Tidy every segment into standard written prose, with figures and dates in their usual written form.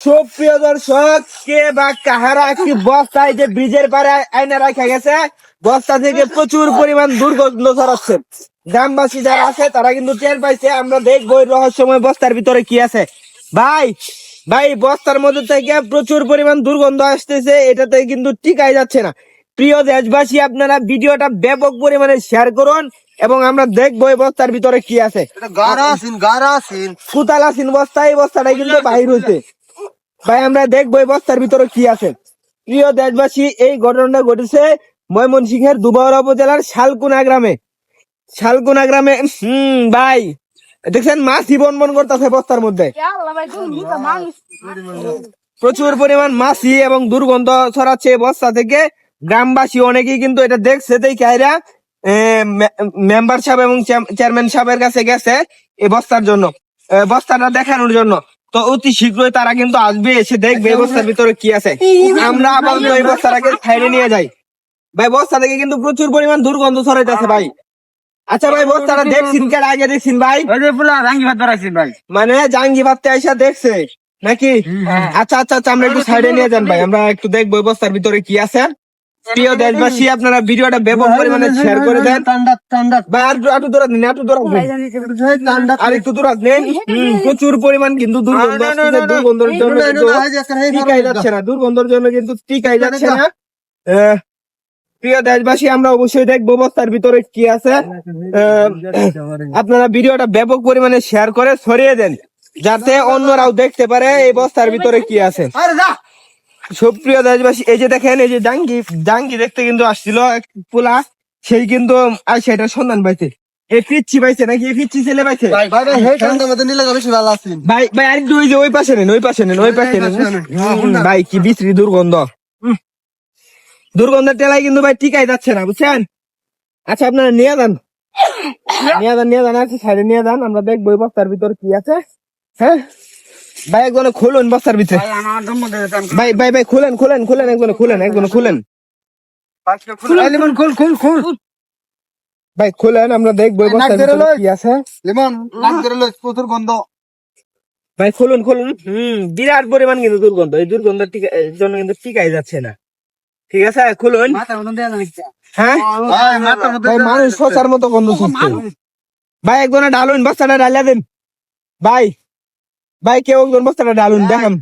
সুপ্রিয় দর্শক, কে বা কাহারা কি বস্তায় যে ব্রিজের পারে আইনা রাখা গেছে, বস্তা থেকে প্রচুর পরিমাণ দুর্গন্ধ ছড়াচ্ছে। গ্রামবাসী যারা আছে তারা কিন্তু টের পাইছে। আমরা দেখবো এই রহস্যময় বস্তার ভিতরে কি আছে। ভাই ভাই বস্তার মধ্যে থেকে প্রচুর পরিমাণ দুর্গন্ধ আসতেছে, এটাতে কিন্তু টিকাই যাচ্ছে না। প্রিয় দেশবাসী, আপনারা ভিডিওটা ব্যাপক পরিমাণে শেয়ার করুন এবং আমরা দেখবো এই বস্তার ভিতরে কি আছে। ফুতালাসিন বস্তা, এই বস্তাটাই কিন্তু বাহির হইছে। ভাই আমরা দেখবো এই বস্তার ভিতরে কি আছে। প্রিয় দেশবাসী, এই ঘটনাটা ঘটেছে ময়মনসিংহের দুবাউড়া উপজেলার শালকুনা গ্রামে। ভাই দেখছেন মাছি বনবন করতেছে বস্তার মধ্যে, প্রচুর পরিমাণ মাছি এবং দুর্গন্ধ ছড়াচ্ছে বস্তা থেকে। গ্রামবাসী অনেকেই কিন্তু এটা দেখছে, দেখে মেম্বার সাহেব এবং চেয়ারম্যান সাহেবের কাছে গেছে এই বস্তার জন্য, বস্তাটা দেখানোর জন্য। তো অতি শীঘ্রই তারা কিন্তু আসবে, এসে দেখবে এই বস্তার ভিতরে কি আছে। আমরা আপাতত এই বস্তাটাকে সাইডে নিয়ে যাই। ভাই বস্তা থেকে কিন্তু প্রচুর পরিমাণ দুর্গন্ধ ছড়াইতেছে ভাই। আচ্ছা ভাই, বস্তাটা দেখছেন কেন আগে দেখছেন ভাই? ভাই মানে জাঙ্গি ভাবতে আইসা দেখছে নাকি? আচ্ছা আচ্ছা আচ্ছা, আমরা একটু সাইডে নিয়ে যান ভাই, আমরা একটু দেখবো এই বস্তার ভিতরে কি আছে। প্রিয় দেশবাসী, আপনারা ভিডিওটা ব্যাপক পরিমাণে শেয়ার করে দেন। ভাই একটু দূরাত নিন, একটু দূরাত নিন, আর একটু দূরাত নিন। প্রচুর পরিমাণ কিন্তু দুর্গন্ধ আসতেছে, দুর্গন্ধের জন্য কিন্তু টিকাই যাচ্ছে না, দুর্গন্ধের জন্য কিন্তু টিকাই যাচ্ছে না। প্রিয় দেশবাসী, আমরা অবশ্যই দেখবো বস্তার ভিতরে কি আছে। আপনারা ভিডিওটা ব্যাপক পরিমাণে শেয়ার করে ছড়িয়ে দেন, যাতে অন্যরাও দেখতে পারে এই বস্তার ভিতরে কি আছে। সুপ্রিয় দেশবাসী, এই যে দেখেন, এই যে ডাঙ্গি দেখতে কিন্তু আসছিল পোলা, সেই কিন্তু আর সেটার সন্ধান পাইছে। এই পিচ্ছি পাইছে নাকি? এই পিচ্ছি ছেলে পাইছে ভাই। ভাই আরেকটু ওই যে ওই পাশে নেন, ওই পাশে নেন, ওই পাশে নেন। ভাই কি বিশ্রী দুর্গন্ধ, দুর্গন্ধের টেলায় কিন্তু ভাই টিকাই যাচ্ছে না, বুঝছেন? আচ্ছা আপনারা নিয়ে যান, আচ্ছা সাইডে নিয়ে যান, আমরা দেখবো এই বস্তার ভিতরে কি আছে। হ্যাঁ ভাই, একজনে খুলুন বস্তার ভিতরে। ভাই ভাই ভাই খুলেন, একজনে খুলেন। ভাই খুলেন, আমরা দেখবো এই বস্তার ভিতরে কি আছে। প্রচুর গন্ধ। ভাই খুলুন। বিরাট পরিমাণ কিন্তু দুর্গন্ধ, এই দুর্গন্ধের জন্য কিন্তু টিকাই যাচ্ছে না। ঠিক আছে খুলুন। হ্যাঁ ভাই, মানুষ শোষার মতো গন্ধ শুনছে। ভাই একজনে ডালুন, বস্তাটা ডালিয়া দেন। ভাই কেউ একজন বস্তাটা ডালুন, দেখাম।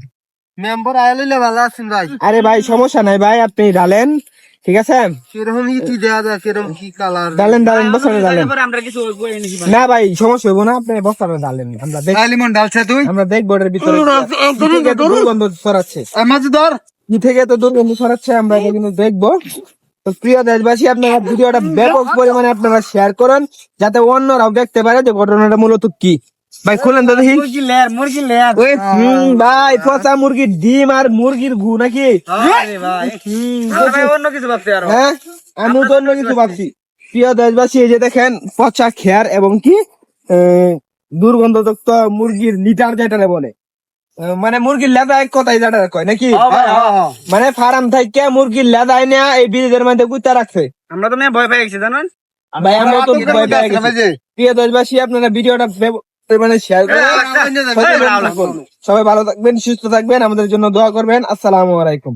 মেম্বার আইলে ভালো আছেন ভাই। আরে ভাই সমস্যা নাই ভাই, আপনি ডালেন, ঠিক আছে? কিরকম কি দেয়া যায়, কিরকম কি কালার? ডালেন বস্তাটা ডালেন। না ভাই সমস্যা হইব না, আপনি বস্তাটা ডালেন, আমরা দেখবো এর ভিতরে দুর্গন্ধ ছড়াচ্ছে। কি থেকে তো দুর্গন্ধ ছড়াচ্ছে, আমরা এটা কিন্তু দেখবো। তো প্রিয় দেশবাসী, আপনারা ভিডিওটা ব্যাপক পরিমাণে আপনারা শেয়ার করুন, যাতে অন্যরাও দেখতে পারে যে ঘটনাটা মূলত কি। ভাই খুলেন তো দেখি। ভাই পচা মুরগির ডিম আর মুরগির গু নাকি? অন্য কিছু ভাবতে পারো। হ্যাঁ আমি তো অন্য কিছু ভাবছি। প্রিয় দেশবাসী, এই যে দেখেন পচা খেয়ার এবং কি দুর্গন্ধযুক্ত মুরগির লিটার যেটা বলে, মানে মুরগির লেদা এক কথাই যেটা কয় নাকি? মানে ফার্ম থেকে মুরগির লেদায় নেয়া এই ব্রিজের মধ্যে গুতা রাখছে। আমরা তো ভয় পেয়ে গেছি জানেন ভাই, আমরা তো ভয় পেয়ে গেছি। প্রিয় দেশবাসী, আপনারা ভিডিওটা মানে শেয়ার করে সবাই ভালো থাকবেন, সুস্থ থাকবেন, আমাদের জন্য দোয়া করবেন। আসসালামু আলাইকুম।